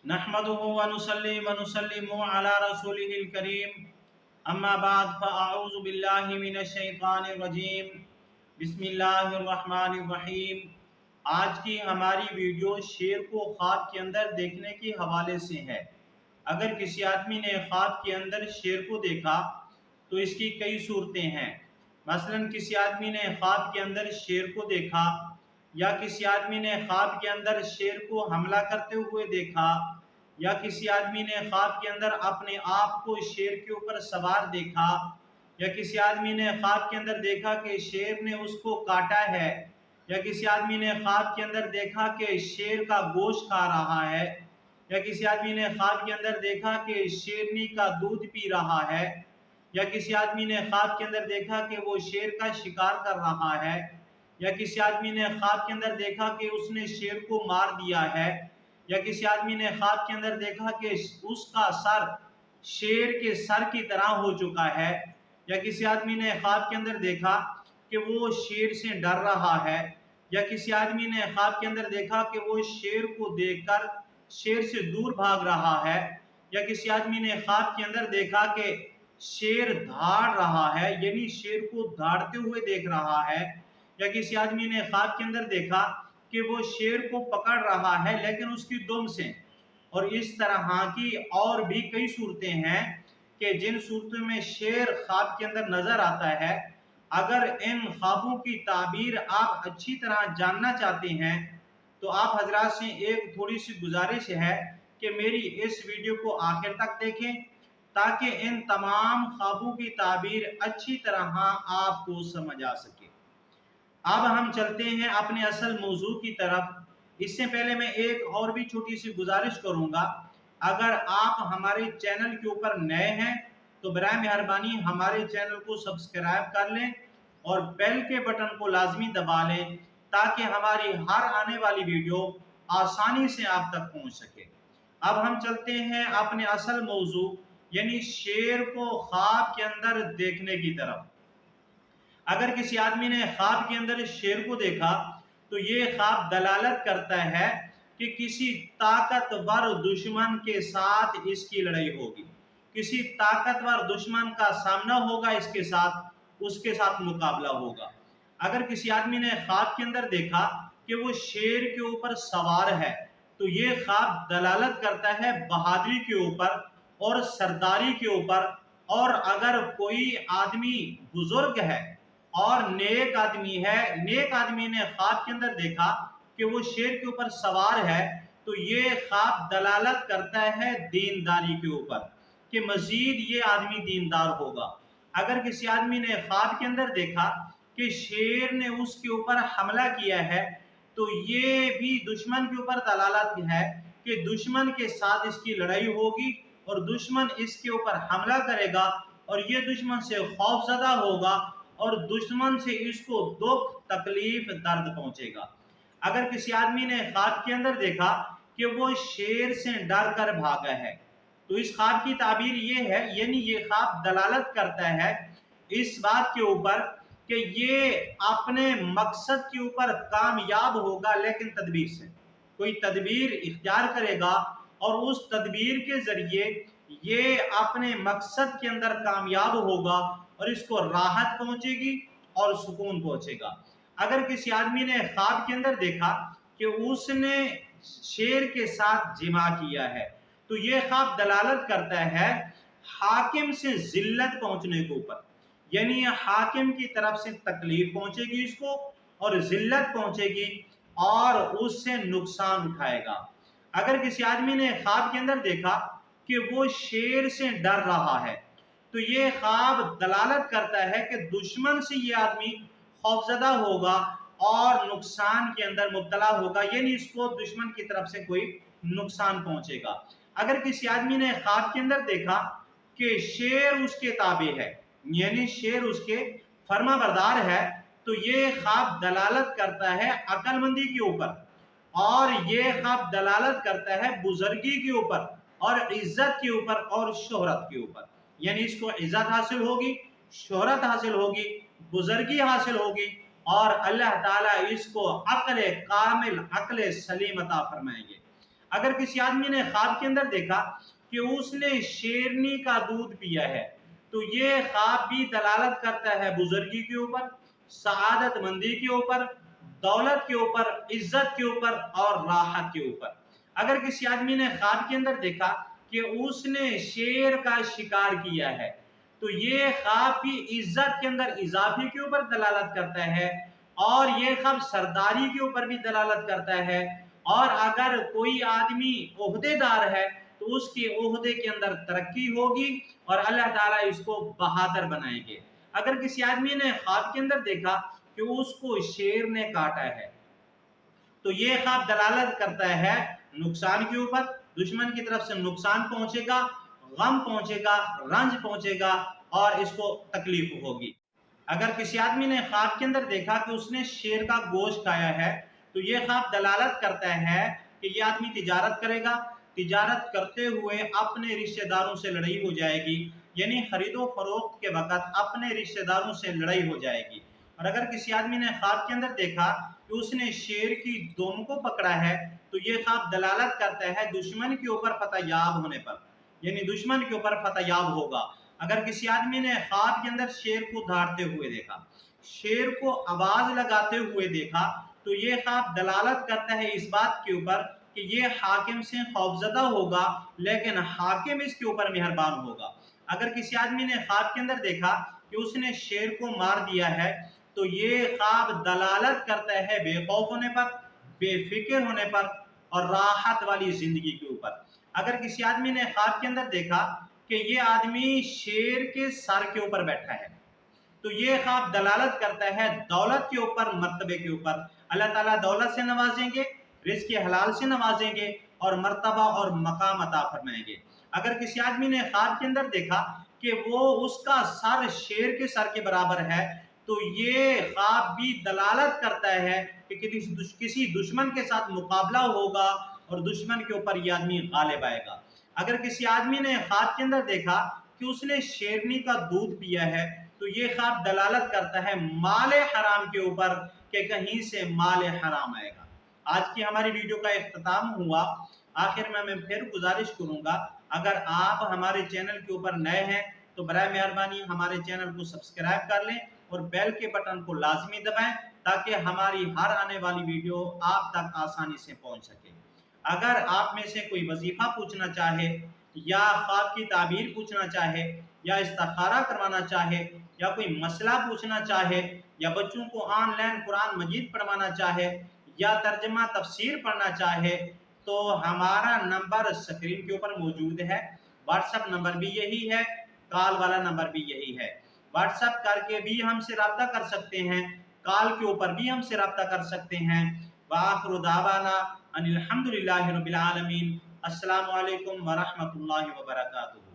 नहमदुहु व नुसल्ली व नुसल्लिमु अला रसूलिहिल करीम अम्मा बाद फ़अऊज़ु बिल्लाहि मिनश शैतानिर रजीम बिस्मिल्लाहिर रहमानिर रहीम। आज की हमारी वीडियो शेर को ख्वाब के अंदर देखने के हवाले से है। अगर किसी आदमी ने ख्वाब के अंदर शेर को देखा तो इसकी कई सूरतें हैं। मसलन किसी आदमी ने ख्वाब के अंदर शेर को देखा, या किसी आदमी ने ख्वाब के अंदर शेर को हमला करते हुए देखा, या किसी आदमी ने ख्वाब के अंदर अपने आप को शेर के ऊपर सवार देखा, या किसी आदमी ने ख्वाब के अंदर देखा कि शेर ने उसको काटा है, या किसी आदमी ने ख्वाब के अंदर देखा कि शेर का गोश्त खा रहा है, या किसी आदमी ने ख्वाब के अंदर देखा कि शेरनी का दूध पी रहा है, या किसी आदमी ने ख्वाब के अंदर देखा कि वो शेर का शिकार कर रहा है, या किसी आदमी ने ख्वाब के अंदर देखा कि उसने शेर को मार दिया है, या किसी आदमी ने ख्वाब के अंदर देखा कि उसका सर शेर के सर की तरह हो चुका है, या किसी आदमी ने ख्वाब के अंदर देखा कि वो शेर से डर रहा है, या किसी आदमी ने ख्वाब के अंदर देखा कि वो शेर को देखकर शेर से दूर भाग रहा है, या किसी आदमी ने ख्वाब के अंदर देखा कि शेर धाड़ रहा है, यानी शेर को धाड़ते हुए देख रहा है, या किसी आदमी ने ख्वाब के अंदर देखा कि वो शेर को पकड़ रहा है लेकिन उसकी दुम से। और इस तरह की और भी कई सूरतें हैं कि जिन सूरतों में शेर ख्वाब के अंदर नजर आता है। अगर इन ख्वाबों की ताबीर आप अच्छी तरह जानना चाहते हैं तो आप हजरात से एक थोड़ी सी गुजारिश है कि मेरी इस वीडियो को आखिर तक देखें, ताकि इन तमाम ख्वाबों की ताबीर अच्छी तरह आपको समझ आ सके। अब हम चलते हैं अपने असल मौजू की तरफ। इससे पहले मैं एक और भी छोटी सी गुजारिश करूंगा, अगर आप हमारे चैनल के ऊपर नए हैं तो बराए मेहरबानी हमारे चैनल को सब्सक्राइब कर लें और बेल के बटन को लाजमी दबा लें, ताकि हमारी हर आने वाली वीडियो आसानी से आप तक पहुंच सके। अब हम चलते हैं अपने असल मौजू यानी शेर को ख्वाब के अंदर देखने की तरफ। अगर किसी आदमी ने ख्वाब के अंदर शेर को देखा तो ये ख्वाब दलालत करता है कि किसी ताकतवर दुश्मन के साथ इसकी लड़ाई होगी, किसी ताकतवर दुश्मन का सामना होगा, इसके साथ उसके साथ मुकाबला होगा। अगर किसी आदमी ने ख्वाब के अंदर देखा कि वो शेर के ऊपर सवार है तो ये ख्वाब दलालत करता है बहादुरी के ऊपर और सरदारी के ऊपर। और अगर कोई आदमी बुजुर्ग है और नेक आदमी है, नेक आदमी ने ख्वाब के अंदर देखा कि वो शेर के ऊपर सवार है, तो ये ख्वाब दलालत करता है दीनदारी के ऊपर कि मजीद ये आदमी दीनदार होगा। अगर किसी आदमी ने ख्वाब के अंदर देखा कि शेर ने उसके ऊपर हमला किया है तो ये भी दुश्मन के ऊपर दलालत है कि दुश्मन के साथ इसकी लड़ाई होगी और दुश्मन इसके ऊपर हमला करेगा और ये दुश्मन से खौफजदा होगा और दुश्मन से इसको दुख तकलीफ दर्द पहुंचेगा। अगर किसी आदमी ने ख्वाब के अंदर देखा कि वो शेर से डर कर भागा है तो इस ख्वाब की ताबीर ये है, यानी ये ख्वाब दलालत करता है इस बात के ऊपर कि ये अपने मकसद के ऊपर कामयाब होगा, लेकिन तदबीर से कोई तदबीर इख्तियार करेगा और उस तदबीर के जरिए ये अपने मकसद के अंदर कामयाब होगा और इसको राहत पहुंचेगी और सुकून पहुंचेगा। अगर किसी आदमी ने ख्वाब के अंदर देखा कि उसने शेर के साथ जिमा किया है तो ये ख्वाब दलालत करता है हाकिम से जिल्लत पहुंचने के ऊपर, यानी हाकिम की तरफ से तकलीफ पहुंचेगी इसको और जिल्लत पहुंचेगी और उससे नुकसान उठाएगा। अगर किसी आदमी ने ख्वाब के अंदर देखा कि वो शेर से डर रहा है तो ये ख्वाब दलालत करता है कि दुश्मन से ये आदमी खौफजदा होगा और नुकसान के अंदर मुब्तला होगा, यानी इसको दुश्मन की तरफ से कोई नुकसान पहुंचेगा। अगर किसी आदमी ने ख्वाब के अंदर देखा कि शेर उसके ताबे है, यानी शेर उसके फर्मा बरदार है, तो ये ख्वाब दलालत करता है अक्लमंदी के ऊपर और ये ख्वाब दलालत करता है बुजुर्गी के ऊपर और इज्जत के ऊपर और शोहरत के ऊपर, यानी इसको इज्जत हासिल होगी, शोहरत हासिल होगी, बुजुर्गी हासिल होगी और अल्लाह ताला इसको अक्ल कामिल अक्ल सलीम अता फरमाएंगे। اگر کسی آدمی نے خواب کے اندر دیکھا کہ اس نے شیرنی کا دودھ پیا ہے تو یہ خواب بھی دلالت کرتا ہے بزرگی کے اوپر، سعادت مندی کے اوپر، دولت کے اوپر، عزت کے اوپر اور راحت کے اوپر۔ اگر کسی آدمی نے خواب کے اندر دیکھا کہ اس نے شیر کا شکار کیا ہے تو یہ خواب بھی عزت کے اندر اضافے کے اوپر دلالت کرتا ہے، اور یہ خواب سرداری کے اوپر بھی دلالت کرتا ہے۔ اور اگر کوئی آدمی عہدے دار ہے تو اس کے عہدے کے اندر ترقی ہوگی اور اللہ تعالیٰ اس کو بہادر بنائیں گے۔ اگر کسی آدمی نے خواب کے اندر دیکھا کہ اس کو شیر نے کاٹا ہے تو یہ خواب دلالت کرتا ہے نقصان کے اوپر، دشمن کی طرف سے نقصان پہنچے گا، غم پہنچے گا، رنج پہنچے گا اور اس کو تکلیف ہوگی۔ اگر کسی آدمی نے خواب کے اندر دیکھا کہ اس نے شیر کا گوشت کھایا ہے تو یہ خواب دلالت کرتا ہے کہ یہ آدمی تجارت کرے گا، تجارت کرتے ہوئے اپنے رشتہ داروں سے لڑائی ہو جائے گی، یعنی خرید و فروخت کے وقت اپنے رشتہ داروں سے لڑائی ہو جائے گی۔ اور اگر کسی آدمی نے خواب کے اندر دیکھا کہ اس نے شیر کی دم کو پکڑا ہے تو یہ خواب دلالت کرتا ہے دشمن کے اوپر فتح یاب ہونے پر، یعنی دشمن کے اوپر فتح یاب ہوگا۔ اگر کسی آدمی نے خواب کے اندر شیر کو دھاڑتے ہوئے دیکھا، شیر کو آواز لگاتے ہوئے دیکھا تو یہ خواب دلالت کرتا ہے اس بات کے اوپر کہ یہ حاکم سے خوفزدہ ہوگا لیکن حاکم اس کے اوپر مہربان ہوگا۔ اگر کسی آدمی نے خواب کے اندر دیکھا کہ اس نے شیر کو مار دیا ہے تو یہ خواب دلالت کرتا ہے بے خوف ہونے پر، بے فکر ہونے پر اور راحت والی زندگی کے اوپر۔ اگر کسی آدمی نے خواب کے اندر دیکھا کہ یہ آدمی شیر کے سر کے اوپر بیٹھا ہے تو یہ خواب دلالت کرتا ہے دولت کے اوپر، مرتبے کے اوپر۔ اللہ تعالیٰ دولت سے نوازیں گے، رزق حلال سے نوازیں گے اور مرتبہ اور مقام عطا فرمائیں گے۔ اگر کسی آدمی نے خواب کے اندر دیکھا کہ وہ اس کا سر شیر کے سر کے برابر ہے تو یہ خواب بھی دلالت کرتا ہے کہ کسی دشمن کے ساتھ مقابلہ ہوگا اور دشمن کے اوپر یہ آدمی غالب آئے گا۔ اگر کسی آدمی نے خواب کے اندر دیکھا کہ اس نے شیرنی کا دودھ پیا ہے تو یہ خواب دلالت کرتا ہے مال حرام کے اوپر کہ کہیں سے مال حرام آئے گا۔ آج کی ہماری ویڈیو کا اختتام ہوا۔ آخر میں پھر گزارش کروں گا، اگر آپ ہمارے چینل کے اوپر نئے ہیں تو برائے مہربانی ہمارے چینل کو سبسکرائب کر لیں اور بیل کے بٹن کو لازمی دبائیں تاکہ ہماری ہر آنے والی ویڈیو آپ تک آسانی سے پہنچ سکے۔ اگر آپ میں سے کوئی وظیفہ پوچھنا چاہے یا خواب کی تعبیر پوچھنا چاہے یا استخارہ کروانا چاہے یا کوئی مسئلہ پوچھنا چاہے یا بچوں کو آن لائن قرآن مجید پڑھوانا چاہے یا ترجمہ تفسیر پڑھنا چاہے تو ہمارا نمبر سکرین کے اوپر موجود ہے۔ واٹس ایپ نمبر بھی یہی ہے، کال والا نمبر بھی یہی ہے۔ واٹس ایپ کر کے بھی ہم سے رابطہ کر سکتے ہیں، کال کے اوپر بھی ہم سے رابطہ کر سکتے ہیں۔ وآخر دعوانا ان الحمدللہ رب العالمین۔ السلام علیکم ورحمۃ اللہ وبرکاتہ۔